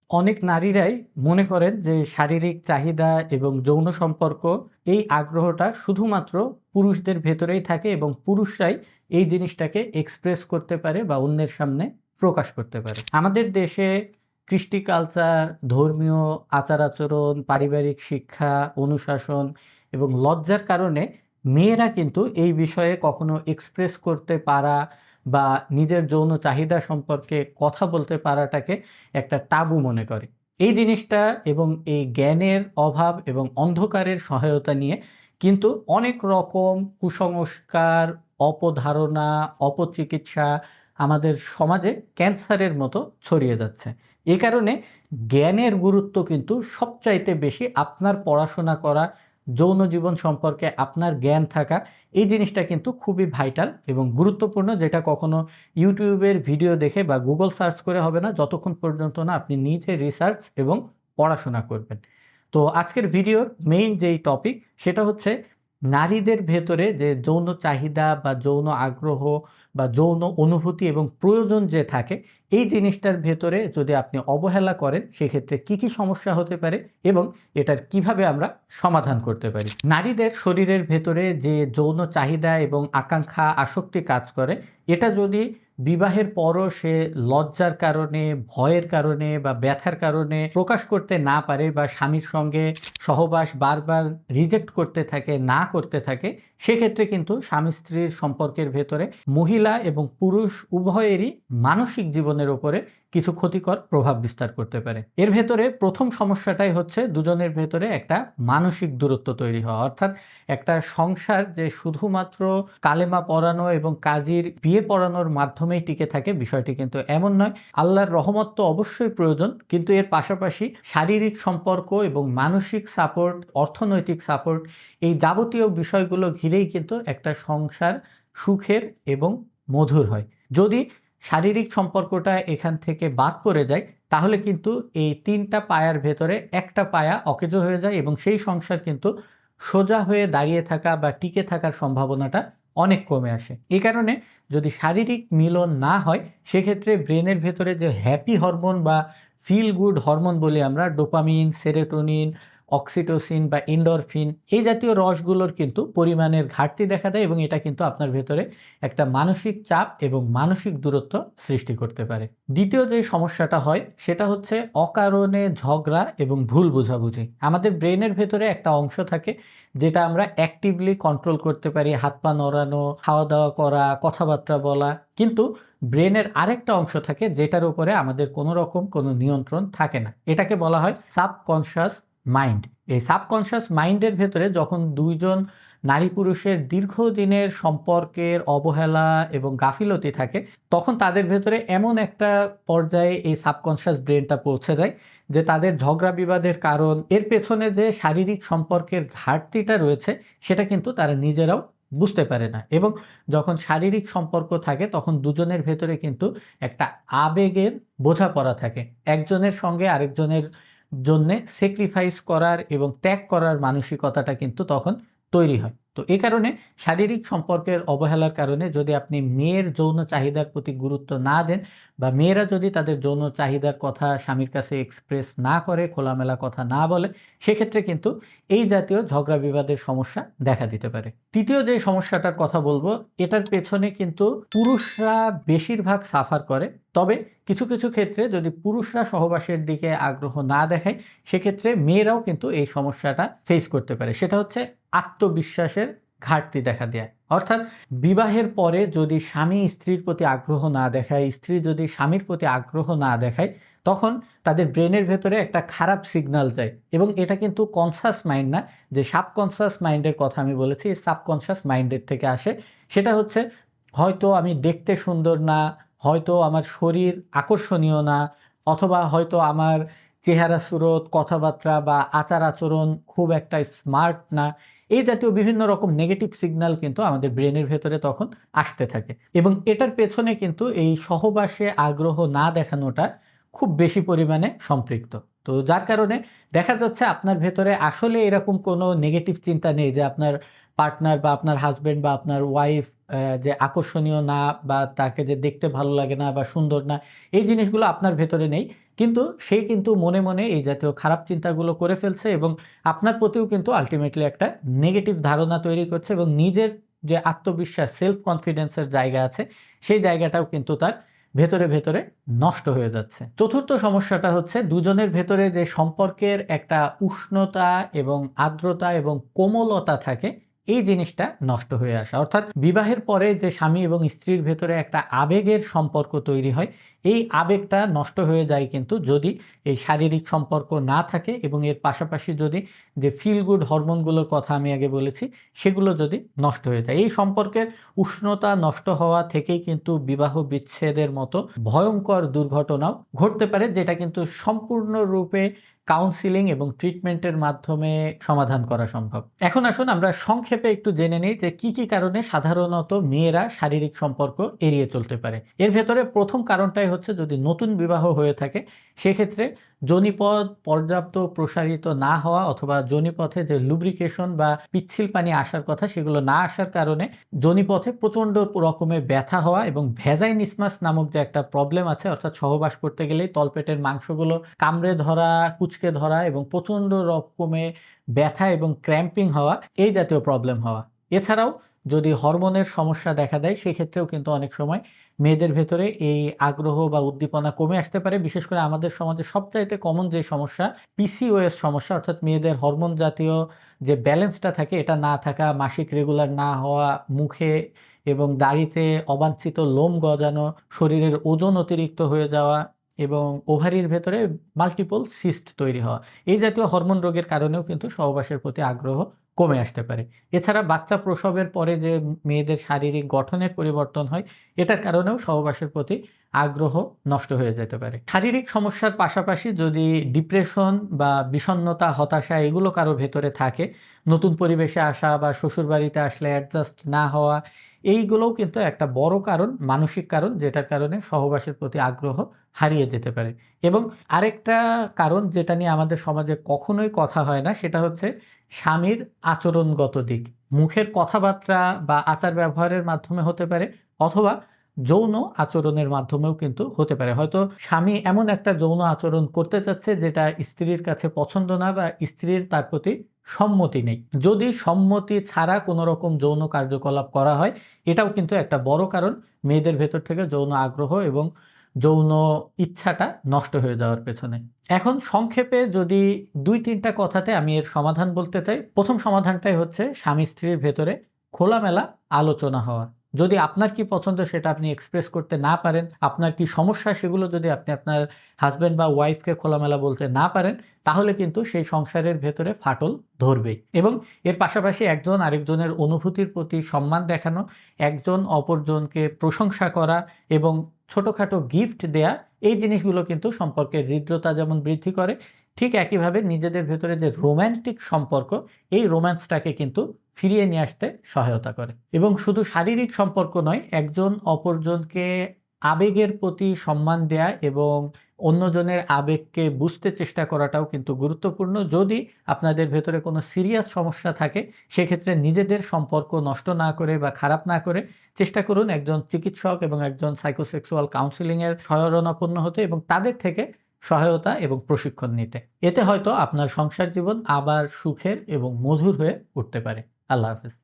অনেক নারীরাই মনে করেন যে শারীরিক চাহিদা এবং যৌন সম্পর্ক এই আগ্রহটা শুধুমাত্র পুরুষদের ভেতরেই থাকে এবং পুরুষরাই এই জিনিসটাকে এক্সপ্রেস করতে পারে বা অন্যের সামনে প্রকাশ করতে পারে। আমাদের দেশে কৃষ্টি কালচার, ধর্মীয় আচার আচরণ, পারিবারিক শিক্ষা, অনুশাসন এবং লজ্জার কারণে মেয়েরা কিন্তু এই বিষয়ে কখনো এক্সপ্রেস করতে পারা বা নিজের যৌন চাহিদা সম্পর্কে কথা বলতে পারাটাকে একটা টাবু মনে করে। এই জিনিসটা এবং এই জ্ঞানের অভাব এবং অন্ধকারের সহায়তা নিয়ে কিন্তু অনেক রকম কুসংস্কার, অপধারণা, অপচিকিৎসা আমাদের সমাজে ক্যান্সারের মতো ছড়িয়ে যাচ্ছে। এই কারণে জ্ঞানের গুরুত্ব কিন্তু সবচাইতে বেশি আপনার পড়াশোনা করা, যৌন জীবন সম্পর্কে আপনার জ্ঞান থাকা, এই জিনিসটা কিন্তু খুবই ভাইটাল এবং গুরুত্বপূর্ণ, যেটা কখনো ইউটিউবের ভিডিও দেখে বা গুগল সার্চ করে হবে না, যতক্ষণ পর্যন্ত না আপনি নিজে রিসার্চ এবং পড়াশোনা করবেন। তো আজকের ভিডিওর মেইন যেই টপিক সেটা হচ্ছে নারীদের ভেতরে যে যৌন চাহিদা বা যৌন আগ্রহ বা যৌন অনুভূতি এবং প্রয়োজন যে থাকে, এই জিনিসটার ভেতরে যদি আপনি অবহেলা করেন সেক্ষেত্রে কি কি সমস্যা হতে পারে এবং এটার কিভাবে আমরা সমাধান করতে পারি। নারীদের শরীরের ভেতরে যে যৌন চাহিদা এবং আকাঙ্ক্ষা, আসক্তি কাজ করে, এটা যদি বিবাহের পরও সে লজ্জার কারণে, ভয়ের কারণে বা ব্যথার কারণে প্রকাশ করতে না পারে বা স্বামীর সঙ্গে সহবাস বারবার রিজেক্ট করতে থাকে, না করতে থাকে, সেক্ষেত্রে কিন্তু স্বামী স্ত্রীর সম্পর্কের ভেতরে মহিলা এবং পুরুষ উভয়েরই মানসিক জীবনের ওপরে কিছু ক্ষতিকর প্রভাব বিস্তার করতে পারে। এর ভেতরে প্রথম সমস্যাটাই হচ্ছে দুজনের ভেতরে একটা মানসিক দূরত্ব তৈরি হওয়া। অর্থাৎ একটা সংসার যে শুধুমাত্র কালেমা পড়ানো এবং কাজীর বিয়ে পড়ানোর মাধ্যমেই টিকে থাকে, বিষয়টি কিন্তু এমন নয়। আল্লাহর রহমত তো অবশ্যই প্রয়োজন, কিন্তু এর পাশাপাশি শারীরিক সম্পর্ক এবং মানসিক সাপোর্ট, অর্থনৈতিক সাপোর্ট, এই যাবতীয় বিষয়গুলো ঘিরেই কিন্তু একটা সংসার সুখের এবং মধুর হয়। যদি শারীরিক সম্পর্কটা এখান থেকে বাদ পড়ে যায়, তাহলে কিন্তু এই তিনটা পায়ার ভেতরে একটা পায়া অকেজো হয়ে যায় এবং সেই সংসার কিন্তু সোজা হয়ে দাঁড়িয়ে থাকা বা টিকে থাকার সম্ভাবনাটা অনেক কমে আসে। এই কারণে যদি শারীরিক মিলন না হয়, সেক্ষেত্রে ব্রেনের ভেতরে যে হ্যাপি হরমোন বা ফিল গুড হরমোন বলি আমরা, ডোপামিন, সেরোটোনিন, অক্সিটোসিন বা এন্ডরফিন, এই জাতীয় রসগুলোর কিন্তু পরিমাণের ঘাটতি দেখা দেয় এবং এটা কিন্তু আপনার ভেতরে একটা মানসিক চাপ এবং মানসিক দূরত্ব সৃষ্টি করতে পারে। দ্বিতীয় যে সমস্যাটা হয় সেটা হচ্ছে অকারণে ঝগড়া এবং ভুল বোঝাবুঝি। আমাদের ব্রেনের ভেতরে একটা অংশ থাকে যেটা আমরা অ্যাক্টিভলি কন্ট্রোল করতে পারি, হাত পা নড়ানো, খাওয়া দাওয়া করা, কথাবার্তা বলা, কিন্তু ব্রেনের আরেকটা অংশ থাকে যেটার উপরে আমাদের কোনো রকম কোনো নিয়ন্ত্রণ থাকে না। এটাকে বলা হয় সাবকনশাস মাইন্ড। এই সাবকনশাস মাইন্ডের ভেতরে যখন দুইজন নারী পুরুষের দীর্ঘদিনের সম্পর্কের অবহেলা এবং গাফিলতি থাকে, তখন তাদের ভেতরে এমন একটা পর্যায়ে এই সাবকনশাস ব্রেনটা পৌঁছে যায় যে তাদের ঝগড়া বিবাদের কারণ, এর পেছনে যে শারীরিক সম্পর্কের ঘাটতিটা রয়েছে, সেটা কিন্তু তারা নিজেরাও বুঝতে পারে না। এবং যখন শারীরিক সম্পর্ক থাকে তখন দুজনের ভেতরে কিন্তু একটা আবেগের বোঝাপড়া থাকে। একজনের সঙ্গে আরেকজনের জন্যে স্যাক্রিফাইস করার এবং ত্যাগ করার মানসিকতাটা কিন্তু তখন তৈরি হয়। তো এই কারণে শারীরিক সম্পর্কের অবহেলার কারণে যদি আপনি মেয়ের যৌন চাহিদার প্রতি গুরুত্ব না দেন বা মেয়েরা যদি তাদের যৌন চাহিদার কথা স্বামীর কাছে এক্সপ্রেস না করে, খোলামেলা কথা না বলে, সেক্ষেত্রে কিন্তু এই জাতীয় ঝগড়া বিবাদের সমস্যা দেখা দিতে পারে। তৃতীয় যে সমস্যাটার কথা বলবো, এটার পেছনে কিন্তু পুরুষরা বেশিরভাগ সাফার করে। তবে কিছু কিছু ক্ষেত্রে যদি পুরুষরা সহবাসের দিকে আগ্রহ না দেখায়, সেক্ষেত্রে মেয়েরাও কিন্তু এই সমস্যাটা ফেস করতে পারে। সেটা হচ্ছে আত্মবিশ্বাসের ঘাটতি দেখা দেয়। অর্থাৎ বিবাহের পরে যদি স্বামী স্ত্রীর প্রতি আগ্রহ না দেখায়, স্ত্রী যদি স্বামীর প্রতি আগ্রহ না দেখায়, তখন তাদের ব্রেনের ভেতরে একটা খারাপ সিগন্যাল যায়। এবং এটা কিন্তু কনসাস মাইন্ড না, যে সাবকনসাস মাইন্ডের কথা আমি বলেছি, সাবকনসাস মাইন্ডের থেকে আসে। সেটা হচ্ছে হয়তো আমি দেখতে সুন্দর না, হয়তো আমার শরীর আকর্ষণীয় না, অথবা হয়তো আমার চেহারা সুরত, কথাবার্তা বা আচার আচরণ খুব একটা স্মার্ট না, এই জাতীয় বিভিন্ন রকম নেগেটিভ সিগন্যাল কিন্তু আমাদের ব্রেনের ভেতরে তখন আসতে থাকে। এবং এটার পেছনে কিন্তু এই সহবাসে আগ্রহ না দেখানোটা খুব বেশি পরিমাণে সম্পৃক্ত। তো যার কারণে দেখা যাচ্ছে আপনার ভেতরে আসলে এরকম কোনো নেগেটিভ চিন্তা নেই যে আপনার পার্টনার বা আপনার হাজব্যান্ড বা আপনার ওয়াইফ যে আকর্ষণীয় না, বা তাকে যে দেখতে ভালো লাগে না বা সুন্দর না, এই জিনিসগুলো আপনার ভেতরে নেই। কিন্তু সে কিন্তু মনে, মনে এই জাতীয় খারাপ চিন্তাগুলো করে ফেলছে এবং আপনার প্রতিও কিন্তু আল্টিমেটলি একটা নেগেটিভ ধারণা তৈরি করছে এবং নিজের যে আত্মবিশ্বাস, সেলফ কনফিডেন্স এর জায়গা আছে, সেই জায়গাটাও কিন্তু তার ভেতরে, ভেতরে নষ্ট হয়ে যাচ্ছে। চতুর্থ সমস্যাটা হচ্ছে দুজনের ভেতরে যে সম্পর্কের একটা উষ্ণতা এবং আর্দ্রতা এবং কোমলতা থাকে, এই জিনিসটা নষ্ট হয়ে আসা। অর্থাৎ বিবাহের পরে যে স্বামী এবং স্ত্রীর ভেতরে একটা আবেগের সম্পর্ক তৈরি হয়, এই আবেগটা নষ্ট হয়ে যায় কিন্তু যদি এই শারীরিক সম্পর্ক না থাকে এবং এর পাশাপাশি যদি যে ফিল গুড হরমোনগুলোর কথা আমি আগে বলেছি, সেগুলো যদি নষ্ট হয়ে যায়। এই সম্পর্কের উষ্ণতা নষ্ট হওয়া থেকেই কিন্তু বিবাহ বিচ্ছেদের মতো ভয়ঙ্কর দুর্ঘটনাও ঘটতে পারে, যেটা কিন্তু সম্পূর্ণরূপে কাউন্সিলিং এবং ট্রিটমেন্টের মাধ্যমে সমাধান করা সম্ভব। এখন আসুন আমরা সংক্ষেপে একটু জেনে নিই যে কি কি কারণে সাধারণত মেয়েরা শারীরিক সম্পর্ক এড়িয়ে চলতে পারে। এর ভেতরে প্রথম কারণটাই হচ্ছে যদি নতুন বিবাহ হয়ে থাকে, সেক্ষেত্রে যোনিপথ পর্যাপ্ত প্রসারিত না হওয়া অথবা যোনিপথে যে লুব্রিকেশন বা পিচ্ছিল পানি আসার কথা, সেগুলো না আসার কারণে যোনিপথে প্রচণ্ড রকমের ব্যথা হওয়া এবং ভ্যাজাইনিসমাস নামক যে একটা প্রবলেম আছে, অর্থাৎ সহবাস করতে গেলেই তলপেটের মাংসগুলো কামড়ে ধরা, কুঁচকে ধরা এবং প্রচণ্ড রকমের ব্যথা এবং ক্র্যাম্পিং হওয়া, এই জাতীয় প্রবলেম হওয়া। এছাড়াও যদি হরমোনের সমস্যা দেখা দেয়, সেক্ষেত্রেও কিন্তু অনেক সময় মেয়েদের ভেতরে এই আগ্রহ বা উদ্দীপনা কমে আসতে পারে। বিশেষ করে আমাদের সমাজে সবচাইতে কমন যে সমস্যা, পিসিওএস সমস্যা, অর্থাৎ মেয়েদের হরমোন জাতীয় যে ব্যালেন্সটা থাকে এটা না থাকা, মাসিক রেগুলার না হওয়া, মুখে এবং দাড়িতে অবাঞ্ছিত লোম গজানো, শরীরের ওজন অতিরিক্ত হয়ে যাওয়া এবং ওভারির ভেতরে মাল্টিপল সিস্ট তৈরি হওয়া, এই জাতীয় হরমোন রোগের কারণেও কিন্তু সহবাসের প্রতি আগ্রহ কমে আসতে পারে। এছাড়া বাচ্চা প্রসবের পরে যে মেয়েদের শারীরিক গঠনের পরিবর্তন হয়, এটার কারণেও সহবাসের প্রতি আগ্রহ নষ্ট হয়ে যেতে পারে। শারীরিক সমস্যার পাশাপাশি যদি ডিপ্রেশন বা বিষণ্ণতা, হতাশা এগুলো কারো ভেতরে থাকে, নতুন পরিবেশে আসা বা শ্বশুরবাড়িতে আসলে অ্যাডজাস্ট না হওয়া, এইগুলোও কিন্তু একটা বড় কারণ, মানসিক কারণ, যেটার কারণে সহবাসের প্রতি আগ্রহ হারিয়ে যেতে পারে। এবং আরেকটা কারণ যেটা নিয়ে আমাদের সমাজে কখনোই কথা হয় না, সেটা হচ্ছে স্বামীর আচরণগত দিক। মুখের কথাবার্তা বা আচার ব্যবহারের মাধ্যমে হতে পারে, অথবা যৌন আচরণের মাধ্যমেও কিন্তু হতে পারে। হয়তো স্বামী এমন একটা যৌন আচরণ করতে চাচ্ছে যেটা স্ত্রীর কাছে পছন্দ না, বা স্ত্রীর তার প্রতি সম্মতি নেই। যদি সম্মতি ছাড়া কোনো রকম যৌন কার্যকলাপ করা হয়, এটাও কিন্তু একটা বড় কারণ মেয়েদের ভেতর থেকে যৌন আগ্রহ এবং যৌন ইচ্ছাটা নষ্ট হয়ে যাওয়ার পেছনে। এখন সংক্ষেপে যদি ২-৩টা কথাতে আমি এর সমাধান বলতে চাই। প্রথম সমাধানটাই হচ্ছে স্বামী স্ত্রীর ভেতরে খোলামেলা আলোচনা হওয়া। যদি আপনার কি পছন্দ সেটা আপনি এক্সপ্রেস করতে না পারেন, আপনার কি সমস্যা সেগুলো যদি আপনি আপনার হাজব্যান্ড বা ওয়াইফকে খোলামেলা বলতে না পারেন, তাহলে কিন্তু সেই সংসারের ভেতরে ফাটল ধরবেই। এবং এর পাশাপাশি একজন আরেকজনের অনুভূতির প্রতি সম্মান দেখানো, একজন অপরজনকে প্রশংসা করা এবং ছোটোখাটো গিফট দেয়া, এই জিনিসগুলো কিন্তু সম্পর্কের হৃদ্রতা যেমন বৃদ্ধি করে, ঠিক একইভাবে নিজেদের ভেতরে যে রোম্যান্টিক সম্পর্ক, এই রোম্যান্সটাকে কিন্তু ফিরিয়ে নিয়ে আসতে সহায়তা করে। এবং শুধু শারীরিক সম্পর্ক নয়, একজন অপরজনকে আবেগের প্রতি সম্মান দেয়া এবং অন্যজনের আবেগকে বুঝতে চেষ্টা করাটাও কিন্তু গুরুত্বপূর্ণ। যদি আপনাদের ভেতরে কোনো সিরিয়াস সমস্যা থাকে, সেক্ষেত্রে নিজেদের সম্পর্ক নষ্ট না করে বা খারাপ না করে চেষ্টা করুন একজন চিকিৎসক এবং একজন সাইকোসেক্সুয়াল কাউন্সিলিংয়ের শরণাপন্ন হতে এবং তাদের থেকে সহায়তা এবং প্রশিক্ষণ নিতে। এতে হয়তো আপনার সংসার জীবন আবার সুখের এবং মধুর হয়ে উঠতে পারে। আল্লাহ হাফেজ।